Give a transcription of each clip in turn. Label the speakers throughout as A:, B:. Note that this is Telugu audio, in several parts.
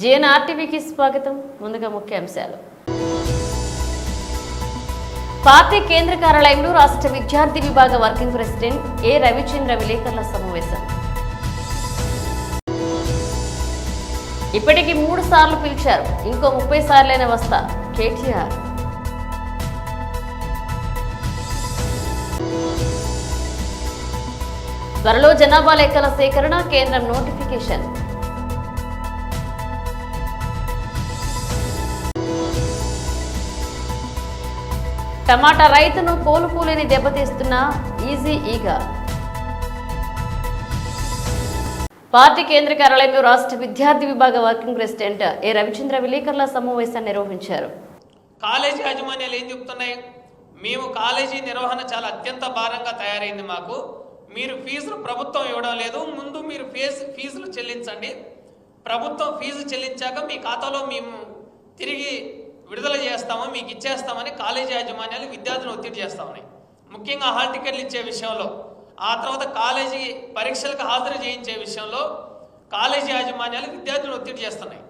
A: జీఎన్ఆర్టీవీకి స్వాగతం. ముందుగా ముఖ్యాంశాలు. పార్టీ కేంద్ర కార్యాలయంలో రాష్ట్ర విద్యార్థి విభాగ వర్కింగ్ ప్రెసిడెంట్ ఏ రవిచంద్ర విలేకరుల సమావేశం. ఇప్పటికీ 3 సార్లు పిలిచారు, ఇంకో 30 సార్లైనా వస్తా కేటీఆర్. త్వరలో జనాభా లెక్కల సేకరణ, కేంద్రం నోటిఫికేషన్. టమాటా రైతును కోలుకోలేని దెబ్బతీస్తున్న ఈజీఈగా. పార్టీ కేంద్ర కార్యాలయంలో రాష్ట్ర విద్యార్థి విభాగ వర్కింగ్ ప్రెసిడెంట్ ఏ రవిచంద్ర విలేకరుల సమావేశాన్ని నిర్వహించారు.
B: కాలేజీ యాజమాన్యాలు ఏం చెప్తున్నాయి? మేము కాలేజీ నిర్వహణ చాలా అత్యంత భారంగా తయారైంది, మాకు మీరు ఫీజులు ప్రభుత్వం ఇవ్వడం లేదు, ముందు మీరు ఫీజులు చెల్లించండి, ప్రభుత్వం ఫీజు చెల్లించాక మీ ఖాతాలో మేము తిరిగి విడుదల చేస్తాము, మీకు ఇచ్చేస్తామని కాలేజీ యాజమాన్యాలు విద్యార్థులను ఒత్తిడి చేస్తా ఉన్నాయి. ముఖ్యంగా హాల్ టికెట్లు ఇచ్చే విషయంలో, ఆ తర్వాత కాలేజీ పరీక్షలకు హాజరు చేయించే విషయంలో కాలేజీ యాజమాన్యాలు విద్యార్థులను ఒత్తిడి చేస్తున్నాయి.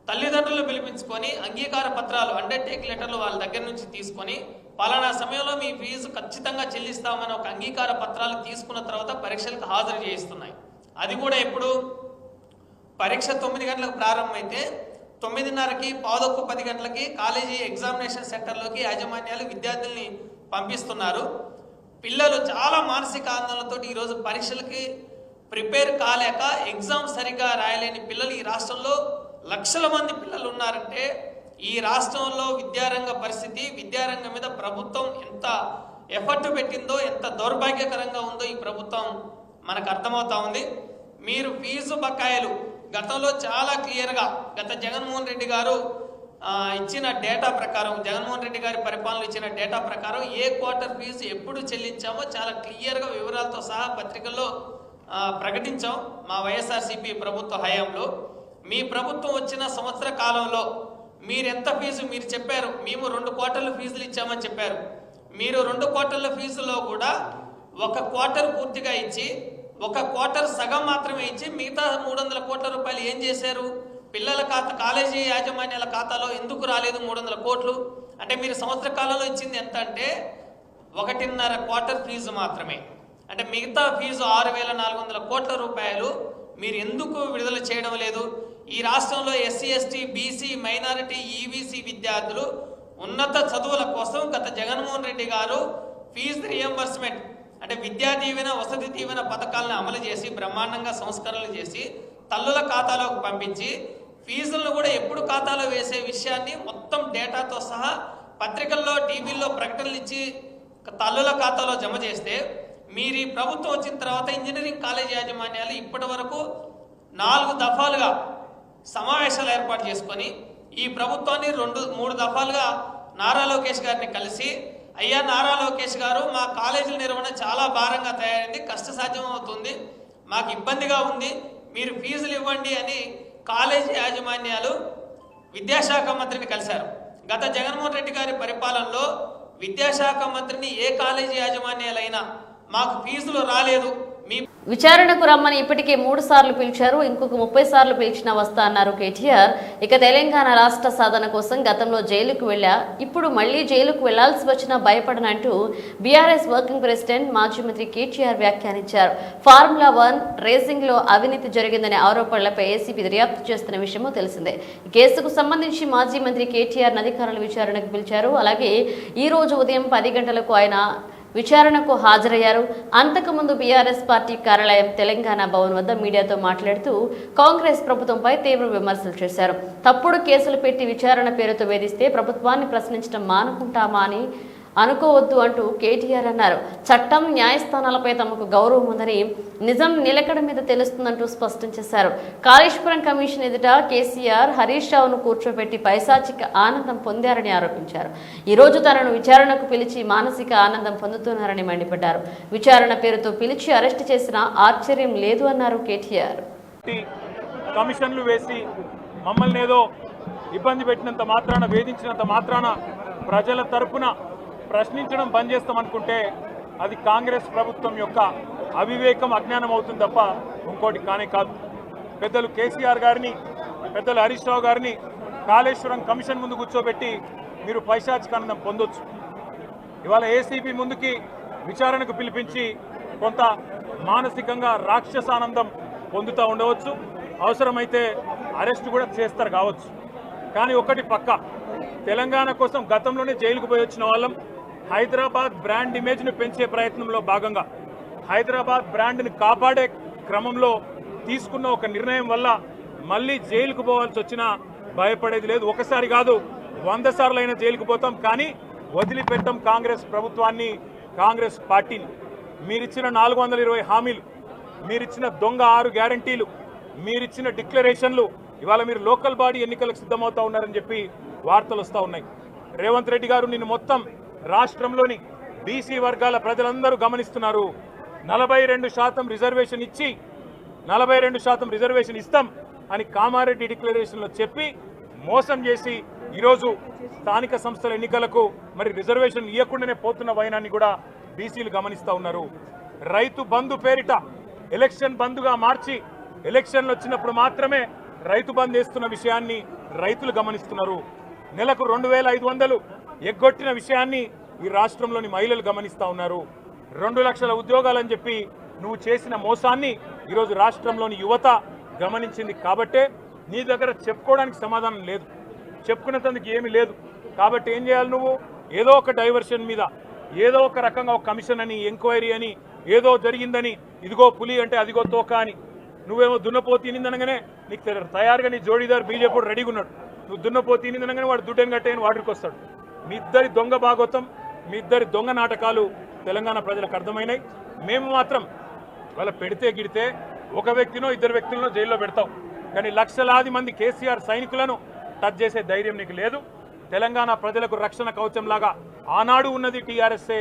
B: తల్లిదండ్రులు పిలిపించుకొని అంగీకార పత్రాలు, అండర్టేక్ లెటర్లు వాళ్ళ దగ్గర నుంచి తీసుకొని పలానా సమయంలో మీ ఫీజు ఖచ్చితంగా చెల్లిస్తామని ఒక అంగీకార పత్రాలు తీసుకున్న తర్వాత పరీక్షలకు హాజరు చేయిస్తున్నాయి. అది కూడా ఇప్పుడు పరీక్ష 9 గంటలకు ప్రారంభమైతే 9:30కి 9:10 గంటలకి కాలేజీ ఎగ్జామినేషన్ సెంటర్లోకి యాజమాన్యాలు విద్యార్థుల్ని పంపిస్తున్నారు. పిల్లలు చాలా మానసిక ఆందోళనతో ఈరోజు పరీక్షలకి ప్రిపేర్ కాలేక ఎగ్జామ్ సరిగ్గా రాయలేని పిల్లలు ఈ రాష్ట్రంలో లక్షల మంది పిల్లలు ఉన్నారంటే, ఈ రాష్ట్రంలో విద్యారంగ పరిస్థితి, విద్యారంగం మీద ప్రభుత్వం ఎంత ఎఫర్ట్ పెట్టిందో, ఎంత దౌర్భాగ్యకరంగా ఉందో ఈ ప్రభుత్వం మనకు అర్థమవుతా ఉంది. మీరు ఫీజు బకాయిలు గతంలో చాలా క్లియర్గా గత జగన్మోహన్ రెడ్డి గారు ఇచ్చిన డేటా ప్రకారం, జగన్మోహన్ రెడ్డి గారి పరిపాలన ఇచ్చిన డేటా ప్రకారం ఏ క్వార్టర్ ఫీజు ఎప్పుడు చెల్లించామో చాలా క్లియర్గా వివరాలతో సహా పత్రికల్లో ప్రకటించాం. మా వైఎస్ఆర్సీపీ ప్రభుత్వ హయాంలో, మీ ప్రభుత్వం వచ్చిన సంవత్సర కాలంలో మీరు ఎంత ఫీజు మీరు చెప్పారు, మేము 2 క్వార్టర్ల ఫీజులు ఇచ్చామని చెప్పారు. మీరు 2 క్వార్టర్ల ఫీజులో కూడా 1 క్వార్టర్ పూర్తిగా ఇచ్చి 1 క్వార్టర్ సగం మాత్రమే ఇచ్చి మిగతా 300 కోట్ల రూపాయలు ఏం చేశారు? పిల్లల కాలేజీ యాజమాన్యాల ఖాతాలో ఎందుకు రాలేదు 300 కోట్లు? అంటే మీరు సంవత్సర కాలంలో ఇచ్చింది ఎంత అంటే 1.5 క్వార్టర్ ఫీజు మాత్రమే. అంటే మిగతా ఫీజు 6,400 కోట్ల రూపాయలు మీరు ఎందుకు విడుదల చేయడం లేదు? ఈ రాష్ట్రంలో SC, ST, BC, minority, EBC విద్యార్థులు ఉన్నత చదువుల కోసం గత జగన్మోహన్ రెడ్డి గారు ఫీజు రియంబర్స్మెంట్ అంటే విద్యా దీవెన, వసతి దీవెన పథకాలను అమలు చేసి బ్రహ్మాండంగా సంస్కరణలు చేసి తల్లుల ఖాతాలోకి పంపించి ఫీజులను కూడా ఎప్పుడు ఖాతాలో వేసే విషయాన్ని మొత్తం డేటాతో సహా పత్రికల్లో, టీవీల్లో ప్రకటనలు ఇచ్చి తల్లుల ఖాతాలో జమ చేస్తే, మీరు ఈ ప్రభుత్వం వచ్చిన తర్వాత ఇంజనీరింగ్ కాలేజీ యాజమాన్యాలు ఇప్పటి వరకు 4 దఫాలుగా సమావేశాలు ఏర్పాటు చేసుకొని ఈ ప్రభుత్వాన్ని 2-3 దఫాలుగా నారా లోకేష్ గారిని కలిసి, అయ్యా నారా లోకేష్ గారు, మా కాలేజీల నిర్వహణ చాలా భారంగా తయారైంది, కష్టసాధ్యం అవుతుంది, మాకు ఇబ్బందిగా ఉంది, మీరు ఫీజులు ఇవ్వండి అని కాలేజీ యాజమాన్యాలు విద్యాశాఖ మంత్రిని కలిశారు. గత జగన్మోహన్ రెడ్డి గారి పరిపాలనలో విద్యాశాఖ మంత్రిని ఏ కాలేజీ యాజమాన్యాలైనా మాకు ఫీజులు రాలేదు, మీ
A: విచారణకు రమ్మని ఇప్పటికే 3 సార్లు పిలిచారు, ఇంకొక 30 సార్లు పిలిచినా వస్తా అన్నారు కేటీఆర్. ఇక తెలంగాణ రాష్ట్ర సాధన కోసం గతంలో జైలుకు వెళ్ళా, ఇప్పుడు మళ్లీ జైలుకు వెళ్లాల్సి వచ్చినా భయపడనంటూ బీఆర్ఎస్ వర్కింగ్ ప్రెసిడెంట్ మాజీ మంత్రి కేటీఆర్ వ్యాఖ్యానించారు. ఫార్ములా 1 రేసింగ్ లో అవినీతి జరిగిందనే ఆరోపణలపై ఏసీబీ దర్యాప్తు చేస్తున్న విషయమూ తెలిసిందే. ఈ కేసుకు సంబంధించి మాజీ మంత్రి కేటీఆర్ అధికారుల విచారణకు పిలిచారు. అలాగే ఈ రోజు ఉదయం 10 గంటలకు ఆయన విచారణకు హాజరయ్యారు. అంతకుముందు బీఆర్ఎస్ పార్టీ కార్యాలయం తెలంగాణ భవన్ వద్ద మీడియాతో మాట్లాడుతూ కాంగ్రెస్ ప్రభుత్వంపై తీవ్ర విమర్శలు చేశారు. తప్పుడు కేసులు పెట్టి విచారణ పేరుతో వేధిస్తే ప్రభుత్వాన్ని ప్రశ్నించడం మానుకుంటామా అని అనుకోవద్దు అంటూ కేటీఆర్ అన్నారు. చట్టం, న్యాయస్థానాలపై తమకు గౌరవం ఉందని నిజం నిలకడ మీద తెలుస్తుందంటూ స్పష్టం చేశారు. కాళేశ్వరం కమిషన్ ఎదుట కేసీఆర్ హరీష్ రావును కూర్చోబెట్టి పైశాచిక ఆనందం పొందారని ఆరోపించారు. ఈ రోజు తనను విచారణకు పిలిచి మానసిక ఆనందం పొందుతున్నారని మండిపడ్డారు. విచారణ పేరుతో పిలిచి అరెస్టు చేసిన ఆశ్చర్యం లేదు అన్నారు కేటీఆర్.
C: కమిషన్లు వేసి మమ్మల్ని ఏదో ఇబ్బంది పెట్టినంత మాత్రాన, వేధించినంత మాత్రాన ప్రజల తరపున ప్రశ్నించడం బంద్ చేస్తామనుకుంటే అది కాంగ్రెస్ ప్రభుత్వం యొక్క అవివేకం, అజ్ఞానం అవుతుంది తప్ప ఇంకోటి కానే కాదు. పెద్దలు కేసీఆర్ గారిని పెద్దలు హరీష్ రావు గారిని కాళేశ్వరం కమిషన్ ముందు కూర్చోబెట్టి మీరు పైశాచికానందం పొందొచ్చు. ఇవాళ ఏసీబీ ముందుకి విచారణకు పిలిపించి కొంత మానసికంగా రాక్షసానందం పొందుతూ ఉండవచ్చు. అవసరమైతే అరెస్ట్ కూడా చేస్తారు కావచ్చు. కానీ ఒకటి పక్క, తెలంగాణ కోసం గతంలోనే జైలుకు పోయి వచ్చిన వాళ్ళం. హైదరాబాద్ బ్రాండ్ ఇమేజ్ను పెంచే ప్రయత్నంలో భాగంగా హైదరాబాద్ బ్రాండ్ని కాపాడే క్రమంలో తీసుకున్న ఒక నిర్ణయం వల్ల మళ్ళీ జైలుకు పోవాల్సి వచ్చినా భయపడేది లేదు. ఒకసారి కాదు 100 సార్లు అయినా జైలుకు పోతాం, కానీ వదిలిపెట్టాం కాంగ్రెస్ ప్రభుత్వాన్ని, కాంగ్రెస్ పార్టీని. మీరిచ్చిన 420 హామీలు, మీరిచ్చిన దొంగ 6 గ్యారంటీలు, మీరిచ్చిన డిక్లరేషన్లు ఇవాళ మీరు లోకల్ బాడీ ఎన్నికలకు సిద్ధమవుతా ఉన్నారని చెప్పి వార్తలు వస్తూ ఉన్నాయి. రేవంత్ రెడ్డి గారు నిన్ను మొత్తం రాష్ట్రంలోని బీసీ వర్గాల ప్రజలందరూ గమనిస్తున్నారు. 42% రిజర్వేషన్ ఇచ్చి 42% రిజర్వేషన్ ఇస్తాం అని కామారెడ్డి డిక్లరేషన్లో చెప్పి మోసం చేసి ఈరోజు స్థానిక సంస్థల ఎన్నికలకు మరి రిజర్వేషన్ ఇవ్వకుండానే పోతున్న వైనాన్ని కూడా బీసీలు గమనిస్తూ ఉన్నారు. రైతు బంధు పేరిట ఎలక్షన్ బంధుగా మార్చి ఎలక్షన్లు వచ్చినప్పుడు మాత్రమే రైతు బంధు వేస్తున్న విషయాన్ని రైతులు గమనిస్తున్నారు. నెలకు 2500 ఎగ్గొట్టిన విషయాన్ని ఈ రాష్ట్రంలోని మహిళలు గమనిస్తూ ఉన్నారు. 2 లక్షల ఉద్యోగాలని చెప్పి నువ్వు చేసిన మోసాన్ని ఈరోజు రాష్ట్రంలోని యువత గమనించింది. కాబట్టే నీ దగ్గర చెప్పుకోవడానికి సమాధానం లేదు, చెప్పుకునేందుకు ఏమీ లేదు. కాబట్టి ఏం చేయాలి, నువ్వు ఏదో ఒక డైవర్షన్ మీద ఏదో ఒక రకంగా ఒక కమిషన్ అని, ఎంక్వైరీ అని, ఏదో జరిగిందని, ఇదిగో పులి అంటే అదిగో తోక అని, నువ్వేమో దున్నపోతు తినిందనగానే నీకు తయారుగా నీ జోడీదారు బీజేపీ రెడీగా ఉన్నాడు. నువ్వు దున్నపోతు తినిందనగానే వాడు దుడ్డని కట్టేయని వాడికి వస్తాడు. మీ ఇద్దరి దొంగ భాగోతం, మీ ఇద్దరి దొంగ నాటకాలు తెలంగాణ ప్రజలకు అర్థమైనాయి. మేము మాత్రం వాళ్ళ పెడితే గిడితే ఒక వ్యక్తినో 2 వ్యక్తులను జైల్లో పెడతాం, కానీ లక్షలాది మంది కేసీఆర్ సైనికులను టచ్ చేసే ధైర్యం నీకు లేదు. తెలంగాణ ప్రజలకు రక్షణ కవచంలాగా ఆనాడు ఉన్నది టీఆర్ఎస్ఏ,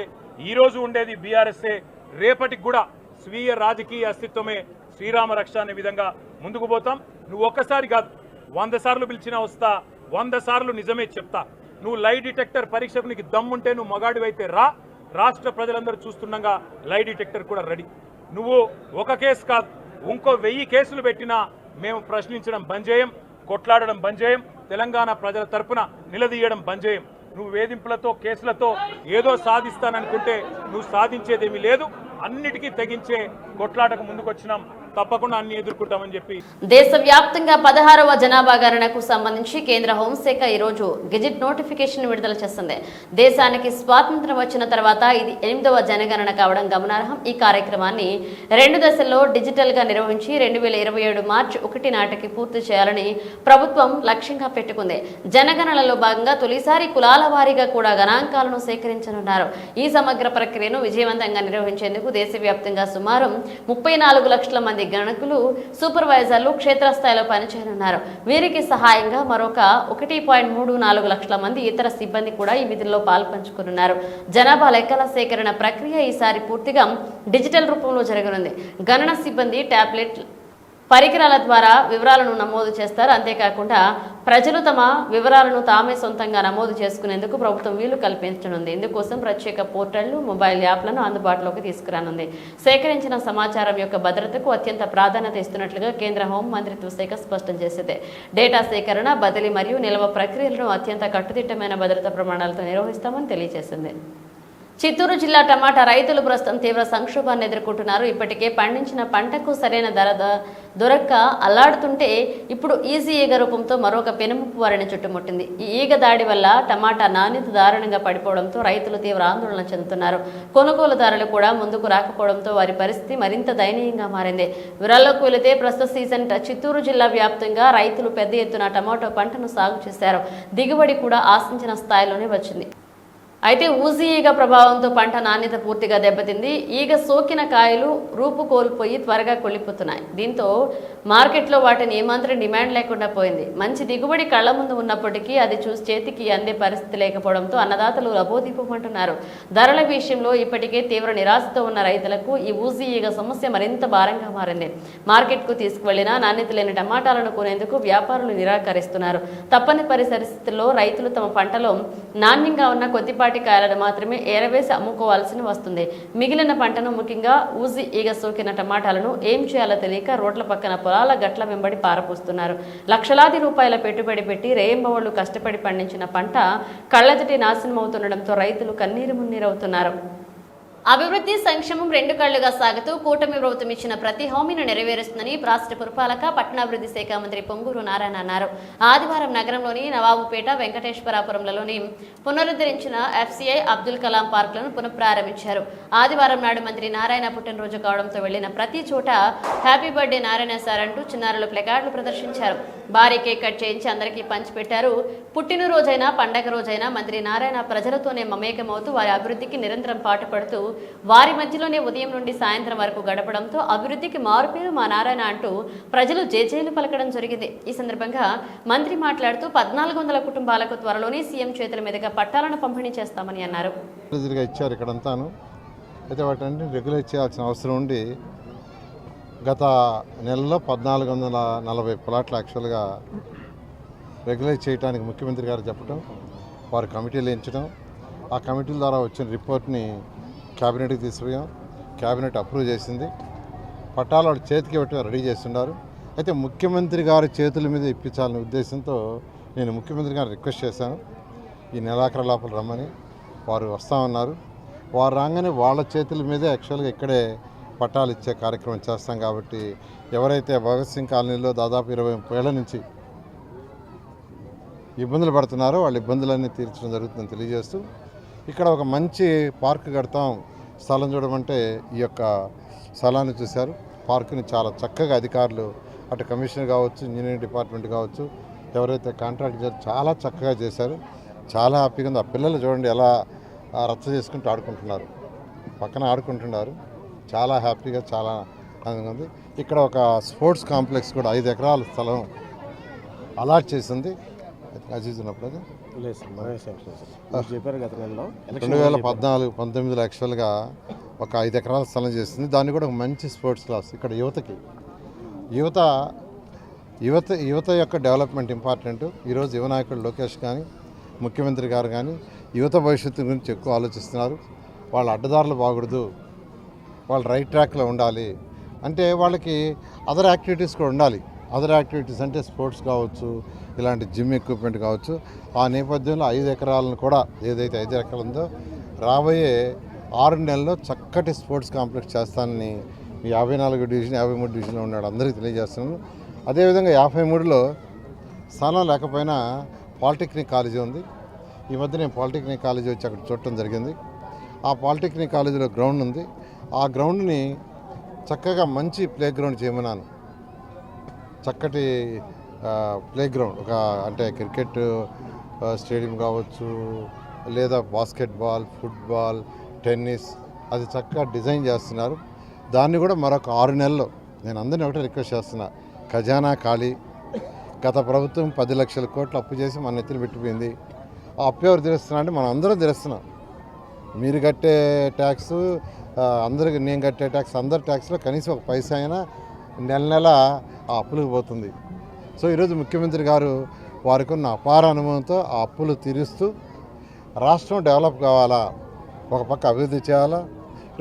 C: ఈరోజు ఉండేది బీఆర్ఎస్ఏ, రేపటికి కూడా స్వీయ రాజకీయ అస్తిత్వమే శ్రీరామ రక్ష అనే విధంగా ముందుకు పోతాం. నువ్వు ఒక్కసారి కాదు 100 సార్లు పిలిచినా వస్తా, 100 సార్లు నిజమే చెప్తా. నువ్వు లై డిటెక్టర్ పరీక్షకు నీకు దమ్ముంటే నువ్వు మగాడివైతే రా, రాష్ట్ర ప్రజలందరూ చూస్తుండగా లై డిటెక్టర్ కూడా రెడీ. నువ్వు ఒక కేసు కాదు ఇంకో 1000 కేసులు పెట్టినా మేము ప్రశ్నించడం బంద్ చేయం, కొట్లాడడం బంద్ చేయం, తెలంగాణ ప్రజల తరపున నిలదీయడం బంద్ చేయం. నువ్వు వేధింపులతో కేసులతో ఏదో సాధిస్తాననుకుంటే నువ్వు సాధించేదేమీ లేదు. అన్నిటికీ తెగించే కొట్లాటకు ముందుకొచ్చినాం, తప్పకుండా అన్ని ఎదుర్కొంటామని చెప్పి.
A: దేశవ్యాప్తంగా 16వ జనాభా గణనకు సంబంధించి కేంద్ర హోంశాఖ ఈరోజు గెజిట్ నోటిఫికేషన్ విడుదల చేసింది. దేశానికి స్వాతంత్ర్యం వచ్చిన తర్వాత ఇది 8వ జనగణన కావడం గమనార్హం. ఈ కార్యక్రమాన్ని 2 దశల్లో డిజిటల్ గా నిర్వహించి 2027 మార్చి 1 నాటికి పూర్తి చేయాలని ప్రభుత్వం లక్ష్యంగా పెట్టుకుంది. జనగణనలో భాగంగా తొలిసారి కులాల వారీగా కూడా గణాంకాలను సేకరించనున్నారు. ఈ సమగ్ర ప్రక్రియను విజయవంతంగా నిర్వహించేందుకు దేశవ్యాప్తంగా సుమారు 34 లక్షల మంది గణకులు, సూపర్వైజర్లు క్షేత్రస్థాయిలో పనిచేయనున్నారు. వీరికి సహాయంగా మరొక 1.34 లక్షల మంది ఇతర సిబ్బంది కూడా ఈ విధుల్లో పాల్పంచుకున్నారు. జనాభా లెక్కల సేకరణ ప్రక్రియ ఈసారి పూర్తిగా డిజిటల్ రూపంలో జరగనుంది. గణన సిబ్బంది టాబ్లెట్ పరికరాల ద్వారా వివరాలను నమోదు చేస్తారు. అంతేకాకుండా ప్రజలు తమ వివరాలను తామే సొంతంగా నమోదు చేసుకునేందుకు ప్రభుత్వం వీలు కల్పించనుంది. ఇందుకోసం ప్రత్యేక పోర్టళ్లు, మొబైల్ యాప్లను అందుబాటులోకి తీసుకురానుంది. సేకరించిన సమాచారం యొక్క భద్రతకు అత్యంత ప్రాధాన్యత ఇస్తున్నట్లుగా కేంద్ర హోం మంత్రిత్వ శాఖ స్పష్టం చేసింది. డేటా సేకరణ, బదిలీ మరియు నిల్వ ప్రక్రియలను అత్యంత కట్టుదిట్టమైన భద్రతా ప్రమాణాలతో నిర్వహిస్తామని తెలియజేసింది. చిత్తూరు జిల్లా టమాటా రైతులు ప్రస్తుతం తీవ్ర సంక్షోభాన్ని ఎదుర్కొంటున్నారు. ఇప్పటికే పండించిన పంటకు సరైన ధర దొరక్క అల్లాడుతుంటే ఇప్పుడు ఈజీ ఈగ రూపంతో మరొక పెనుముప్పు వారిని చుట్టుముట్టింది. ఈ ఈగ దాడి వల్ల టమాటా నాణ్యత దారుణంగా పడిపోవడంతో రైతులు తీవ్ర ఆందోళన చెందుతున్నారు. కొనుగోలుదారులు కూడా ముందుకు రాకపోవడంతో వారి పరిస్థితి మరింత దయనీయంగా మారింది. వివరాల్లోకి వెళితే ప్రస్తుత సీజన్ చిత్తూరు జిల్లా వ్యాప్తంగా రైతులు పెద్ద ఎత్తున టమాటో పంటను సాగు చేశారు. దిగుబడి కూడా ఆశించిన స్థాయిలోనే వచ్చింది. అయితే ఊజీ ఈగ ప్రభావంతో పంట నాణ్యత పూర్తిగా దెబ్బతింది. ఈగ సోకిన కాయలు రూపు కోల్పోయి త్వరగా కొల్లిపోతున్నాయి. దీంతో మార్కెట్లో వాటిని ఏమాత్రం డిమాండ్ లేకుండా పోయింది. మంచి దిగుబడి కళ్ల ముందు ఉన్నప్పటికీ అది చూసి చేతికి అందే పరిస్థితి లేకపోవడంతో అన్నదాతలు లబోదిపోమంటున్నారు. ధరల విషయంలో ఇప్పటికే తీవ్ర నిరాశతో ఉన్న రైతులకు ఈ ఊజీ ఈగ సమస్య మరింత భారంగా మారింది. మార్కెట్కు తీసుకువెళ్లినా నాణ్యత లేని టమాటాలను కొనేందుకు వ్యాపారులు నిరాకరిస్తున్నారు. తప్పని పరిస్థితుల్లో రైతులు తమ పంటలో నాణ్యంగా ఉన్న కొద్దిపాటి చిన్నపాటి కాయలను మాత్రమే ఏరవేసి అమ్ముకోవాల్సి వస్తుంది. మిగిలిన పంటను, ముఖ్యంగా ఊజి ఈగ సోకిన టమాటాలను ఏం చేయాలో తెలియక రోడ్ల పక్కన పొలాల గట్ల వెంబడి పారపోస్తున్నారు. లక్షలాది రూపాయల పెట్టుబడి పెట్టి రేయింబవళ్లు కష్టపడి పండించిన పంట కళ్లెదుటి నాశనమవుతుండటంతో రైతులు కన్నీరు మున్నీరవుతున్నారు. అభివృద్ధి, సంక్షేమం రెండు కళ్లుగా సాగుతూ కూటమి ప్రభుత్వం ఇచ్చిన ప్రతి హామీని నెరవేరుస్తుందని రాష్ట్ర పురపాలక, పట్టణాభివృద్ధి శాఖ మంత్రి పొంగూరు నారాయణ అన్నారు. ఆదివారం నగరంలోని నవాబుపేట, వెంకటేశ్వరాపురంలలోని పునరుద్ధరించిన FCI అబ్దుల్ కలాం పార్కులను పునఃప్రారంభించారు. ఆదివారం నాడు మంత్రి నారాయణ పుట్టినరోజు కావడంతో వెళ్లిన ప్రతి చోట హ్యాపీ బర్త్డే నారాయణ సార్ అంటూ చిన్నారులు ప్లకార్డులు ప్రదర్శించారు. భారీ కేక్ కట్ చేయించి అందరికీ పంచిపెట్టారు. పుట్టినరోజైనా, పండగ రోజైనా మంత్రి నారాయణ ప్రజలతోనే మమేకమవుతూ వారి అభివృద్ధికి నిరంతరం పాటుపడుతూ వారి మధ్యలోనే ఉదయం నుండి సాయంత్రం వరకు గడపడంతో అభివృద్ధికి మారుపేరు మా నారాయణ అంటూ ప్రజలు జేజేలు పలకడం జరిగింది. ఈ సందర్భంగా మంత్రి మాట్లాడుతూ 1400 కుటుంబాలకు త్వరలోనే సీఎం చేతుల మీదుగా పట్టాలను పంపిణీ చేస్తామని అన్నారు.
D: ఇచ్చారు ఇక్కడంతాను, అయితే వాటిని రెగ్యులేట్ చేయాల్సిన అవసరం ఉండి గత నెలలో 1440 ప్లాట్లు యాక్చువల్గా రెగ్యులేట్ చేయడానికి ముఖ్యమంత్రి గారు చెప్పడం, వారు కమిటీలు ఎంచడం, ఆ కమిటీల ద్వారా వచ్చిన రిపోర్ట్ని క్యాబినెట్కి తీసుకుపోయాం. క్యాబినెట్ అప్రూవ్ చేసింది. పట్టాలు వాడు చేతికి ఇవ్వటం రెడీ చేస్తున్నారు. అయితే ముఖ్యమంత్రి గారి చేతుల మీద ఇప్పించాలనే ఉద్దేశంతో నేను ముఖ్యమంత్రి గారిని రిక్వెస్ట్ చేశాను, ఈ నెలాఖరు లోపల రమ్మని. వారు వస్తామన్నారు. వారు రాగానే వాళ్ళ చేతుల మీదే యాక్చువల్గా ఇక్కడే పట్టాలు ఇచ్చే కార్యక్రమం చేస్తాం. కాబట్టి ఎవరైతే భగత్ సింగ్ కాలనీలో దాదాపు 20 ఏళ్ల నుంచి ఇబ్బందులు పడుతున్నారో వాళ్ళ ఇబ్బందులన్నీ తీర్చడం జరుగుతుందని తెలియజేస్తూ, ఇక్కడ ఒక మంచి పార్క్ కడతాం, స్థలం చూడమంటే ఈ యొక్క స్థలాన్ని చూశారు. పార్కుని చాలా చక్కగా అధికారులు, అటు కమిషనర్ కావచ్చు, ఇంజనీరింగ్ డిపార్ట్మెంట్ కావచ్చు, ఎవరైతే కాంట్రాక్ట్ చాలా చక్కగా చేశారు. చాలా హ్యాపీగా ఉంది. ఆ పిల్లలు చూడండి ఎలా రచ్చ చేసుకుంటూ ఆడుకుంటున్నారు, పక్కన ఆడుకుంటున్నారు. చాలా హ్యాపీగా, చాలా ఆనందంగా ఉంది. ఇక్కడ ఒక స్పోర్ట్స్ కాంప్లెక్స్ కూడా 5 ఎకరాల స్థలం అలాట్ చేసింది. అజీజ్ ఉన్నప్పుడు అది 2014-19 యాక్చువల్గా ఒక 5 ఎకరాల స్థలం చేస్తుంది. దాన్ని కూడా ఒక మంచి స్పోర్ట్స్ క్లాస్ ఇక్కడ యువతకి, యువత యొక్క డెవలప్మెంట్ ఇంపార్టెంట్. ఈరోజు యువ నాయకుడు లోకేష్ కానీ, ముఖ్యమంత్రి గారు కానీ యువత భవిష్యత్తు గురించి ఎక్కువ ఆలోచిస్తున్నారు. వాళ్ళ అడ్డదారులు బాగూడదు, వాళ్ళు రైట్ ట్రాక్లో ఉండాలి అంటే వాళ్ళకి అదర్ యాక్టివిటీస్ కూడా ఉండాలి. అదర్ యాక్టివిటీస్ అంటే స్పోర్ట్స్ కావచ్చు, ఇలాంటి జిమ్ ఎక్విప్మెంట్ కావచ్చు. ఆ నేపథ్యంలో 5 ఎకరాలను కూడా, ఏదైతే 5 ఎకరాలు ఉందో, రాబోయే 6 నెలల్లో చక్కటి స్పోర్ట్స్ కాంప్లెక్స్ చేస్తానని 54 డివిజన్ 53 డివిజన్లో ఉన్నాడు అందరికీ తెలియజేస్తున్నాను. అదేవిధంగా 53లో స్థానం లేకపోయినా పాలిటెక్నిక్ కాలేజీ ఉంది. ఈ మధ్య నేను పాలిటెక్నిక్ కాలేజీ వచ్చి అక్కడ చూడటం జరిగింది. ఆ పాలిటెక్నిక్ కాలేజీలో గ్రౌండ్ ఉంది. ఆ గ్రౌండ్ని చక్కగా మంచి ప్లే గ్రౌండ్ చేయమన్నాను. చక్కటి ప్లే గ్రౌండ్, ఒక అంటే క్రికెట్ స్టేడియం కావచ్చు, లేదా బాస్కెట్బాల్, ఫుట్బాల్, టెన్నిస్, అది చక్కగా డిజైన్ చేస్తున్నారు. దాన్ని కూడా మరొక 6 నెలల్లో, నేను అందరినీ ఒకటే రిక్వెస్ట్ చేస్తున్నా, ఖజానా ఖాళీ. గత ప్రభుత్వం 10 లక్షల కోట్లు అప్పు చేసి మన నెత్తిన పెట్టిపోయింది. ఆ అప్పు ఎవరు తీరుస్తున్నా అంటే మనం అందరం తీరుస్తున్నాం. మీరు కట్టే ట్యాక్స్, అందరికి నేను కట్టే ట్యాక్స్, అందరి ట్యాక్స్లో కనీసం ఒక పైసా అయినా నెల ఆ అప్పులకు పోతుంది. సో ఈరోజు ముఖ్యమంత్రి గారు వారికి ఉన్న అపార అనుభవంతో ఆ అప్పులు తీరుస్తూ రాష్ట్రం డెవలప్ కావాలా, ఒక పక్క అభివృద్ధి చేయాలా,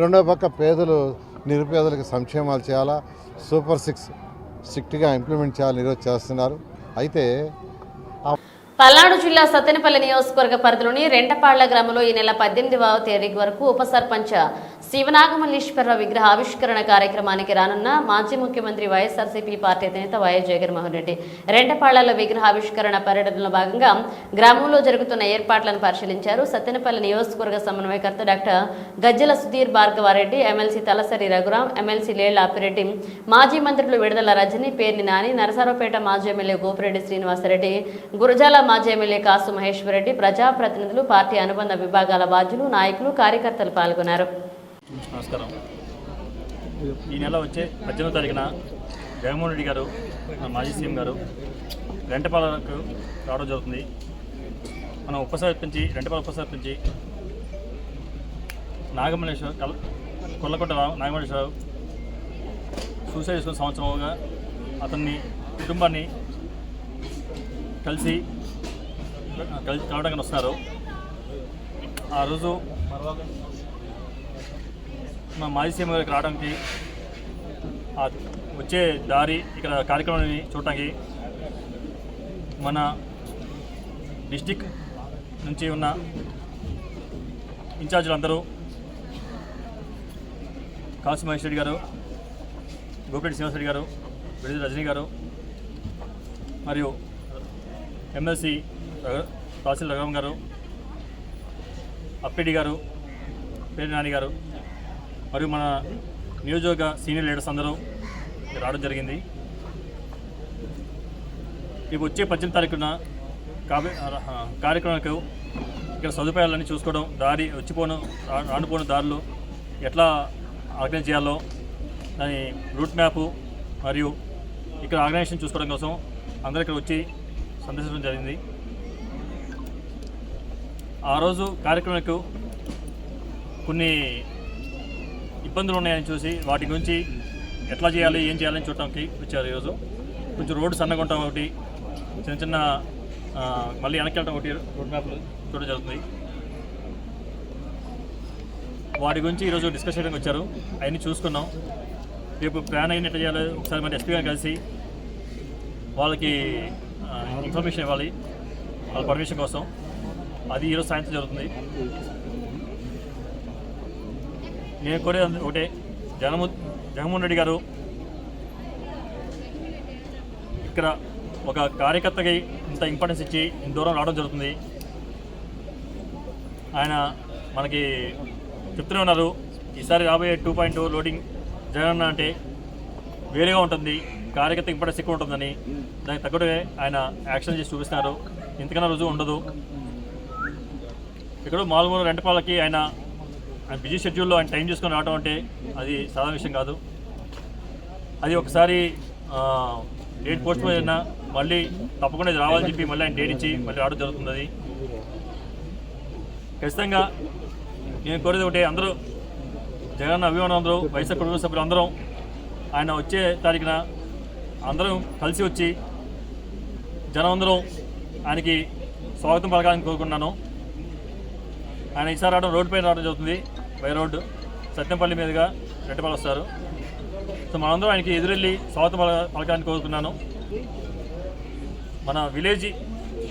D: రెండో పక్క పేదలు, నిరుపేదలకు సంక్షేమాలు చేయాలా, సూపర్ 6 స్ట్రిక్ట్గా ఇంప్లిమెంట్ చేయాలని ఈరోజు చేస్తున్నారు. అయితే
A: పల్నాడు జిల్లా సత్తెనపల్లి నియోజకవర్గ పరిధిలోని రెంటపాళ్ల గ్రామంలో ఈ నెల 18వ తేదీ వరకు ఉప సర్పంచ్ శివనాగమల్లీశ్వరరావు విగ్రహ ఆవిష్కరణ కార్యక్రమానికి రానున్న మాజీ ముఖ్యమంత్రి వైఎస్ఆర్సీపీ పార్టీ నేత వైఎస్ జగన్మోహన్ రెడ్డి రెంటపాళ్లలో విగ్రహ ఆవిష్కరణ పర్యటనలో భాగంగా గ్రామంలో జరుగుతున్న ఏర్పాట్లను పరిశీలించారు. సత్తెనపల్లి నియోజకవర్గ సమన్వయకర్త డాక్టర్ గజ్జల సుధీర్ భార్గవారెడ్డి, ఎమ్మెల్సీ తలసరి రఘురాం, ఎమ్మెల్సీ లేళ్ల అప్పిరెడ్డి, మాజీ మంత్రులు విడుదల రజని, పేర్ని నాని, నరసరావుపేట మాజీ ఎమ్మెల్యే గోపిరెడ్డి శ్రీనివాసరెడ్డి, గురజాల మాజీ ఎమ్మెల్యే కాసు మహేశ్వరరెడ్డి, ప్రజాప్రతినిధులు, పార్టీ అనుబంధ విభాగాల బాధ్యులు, నాయకులు, కార్యకర్తలు పాల్గొన్నారు.
E: నమస్కారం. ఈ నెల వచ్చే 18వ తారీఖున జగన్మోహన్ రెడ్డి గారు, మాజీ సీఎం గారు రెంటపాలకు రావడం జరుగుతుంది. మనం రెంటపాల ఉప సర్పంచి నాగమల్లేశ్వర కొల్లకొట్ట నాగమల్లేశ్వరరావు సూసైడ్ చేసుకున్న సంవత్సరంగా అతన్ని కుటుంబాన్ని కలవడానికి వస్తున్నారు. ఆ రోజు మా మాజీ సీఎం గారికి రావడానికి వచ్చే దారి ఇక్కడ కార్యక్రమాన్ని చూడటానికి మన డిస్టిక్ నుంచి ఉన్న ఇన్ఛార్జీలు అందరూ కాసు మహేష్ రెడ్డి గారు, గోపిరెడ్డి శ్రీనివాస్ రెడ్డి గారు, విడుదల రజనీ గారు మరియు ఎమ్మెల్సీ తహసీల్ రఘురామ్ గారు, అప్పిరెడ్డి గారు, పేరు నాని గారు మరియు మన నియోజకవర్గ సీనియర్ లీడర్స్ అందరూ రావడం జరిగింది. ఇప్పుడు వచ్చే 18 తారీఖున కార్యక్రమాలకు ఇక్కడ సదుపాయాలన్నీ చూసుకోవడం, దారి రానుపోని దారులు ఎట్లా ఆర్గనైజ్ చేయాలో దాని రూట్ మ్యాపు మరియు ఇక్కడ ఆర్గనైజేషన్ చూసుకోవడం కోసం అందరూ ఇక్కడ వచ్చి సందర్శించడం జరిగింది. ఆ రోజు కార్యక్రమాలకు కొన్ని ఇబ్బందులు ఉన్నాయని చూసి వాటి గురించి ఎట్లా చేయాలి, ఏం చేయాలని చూడటానికి వచ్చారు. ఈరోజు కొంచెం రోడ్డు సన్నగా ఉండటం ఒకటి, చిన్న మళ్ళీ వెనక్కి వెళ్ళటం ఒకటి రోడ్ మ్యాప్లు చూడడం జరుగుతుంది. వాటి గురించి ఈరోజు డిస్కస్ చేయడానికి వచ్చారు. అవన్నీ చూసుకున్నాం. రేపు ప్లాన్ అయిన ఎట్లా చేయాలి ఒకసారి మన ఎస్పీ గారు కలిసి వాళ్ళకి ఇన్ఫర్మేషన్ ఇవ్వాలి, వాళ్ళ పర్మిషన్ కోసం. అది ఈరోజు సాయంత్రం జరుగుతుంది. నేను కోరేది ఒకటే, జగన్మోహన్ రెడ్డి గారు ఇక్కడ ఒక కార్యకర్తకి ఇంత ఇంపార్టెన్స్ ఇచ్చి ఇంత దూరం రావడం జరుగుతుంది. ఆయన మనకి చెప్తూనే ఉన్నారు, ఈసారి రాబోయే 2.0 లోడింగ్ జగన్ అంటే వేరేగా ఉంటుంది, కార్యకర్త ఇంపార్టెన్స్ ఎక్కువ ఉంటుందని. దానికి తగ్గట్టుగా ఆయన యాక్షన్ చేసి చూపిస్తున్నారు. ఇంతకన్నా రుజువు ఉండదు. ఇక్కడ మామూలు రెంటపాలకి ఆయన బిజీ షెడ్యూల్లో ఆయన టైం చేసుకొని రావడం అంటే అది సాధారణ విషయం కాదు. అది ఒకసారి డేట్ పోస్ట్ పోన్ అయినా మళ్ళీ తప్పకుండా రావాలని చెప్పి మళ్ళీ ఆయన డేట్ ఇచ్చి మళ్ళీ రావడం జరుగుతుంది. అది ఖచ్చితంగా నేను కోరేది ఒకటి, అందరూ జగన్ అభిమానులు అందరూ, వైఎస్ఆర్ కుటుంబ సభ్యులు అందరం ఆయన వచ్చే తారీఖున అందరం కలిసి వచ్చి జనం అందరం ఆయనకి స్వాగతం పలకాలని కోరుకున్నాను. ఆయన ఈసారి రావడం రోడ్డు పైన రావడం జరుగుతుంది. బై రోడ్డు సత్యంపల్లి మీదుగా రెడ్డిపల్లి వస్తారు. సో మనందరం ఆయనకి ఎదురెళ్ళి స్వాగతం పలకాలని కోరుకున్నాను. మన విలేజ్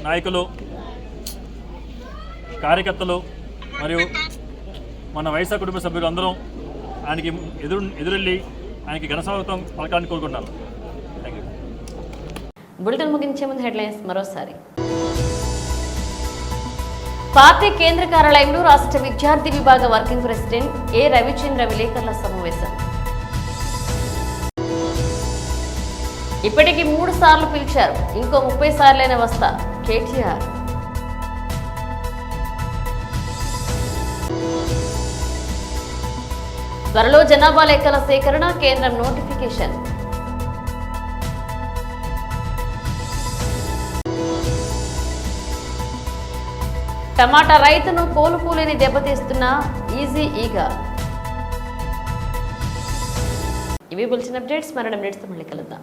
E: నాయకులు, కార్యకర్తలు మరియు మన వైఎస్ఆర్ కుటుంబ సభ్యులు అందరం ఆయనకి ఎదురెళ్ళి ఆయనకి ఘన స్వాగతం పలకాలని కోరుకున్నాను. Thank you.
A: బులెటిన్ ముగించే ముందు హెడ్లైన్స్ మరోసారి. పార్టీ కేంద్ర కార్యాలయంలో రాష్ట్ర విద్యార్థి విభాగ వర్కింగ్ ప్రెసిడెంట్ ఏ రవిచంద్ర విలేకరుల సమావేశం. ఇప్పటికీ 3 సార్లు పిలిచారు, ఇంకో 30 సార్లైనా వస్తా కేటీఆర్. త్వరలో జనాభా లెక్కల సేకరణ, కేంద్రం నోటిఫికేషన్. టమాటా రైతును కోలుకోలేని దెబ్బతీస్తున్న ఈజీగా. ఇవి బులెటిన్ అప్డేట్స్. మరణ మినిట్స్తో మళ్ళీ కలుద్దాం.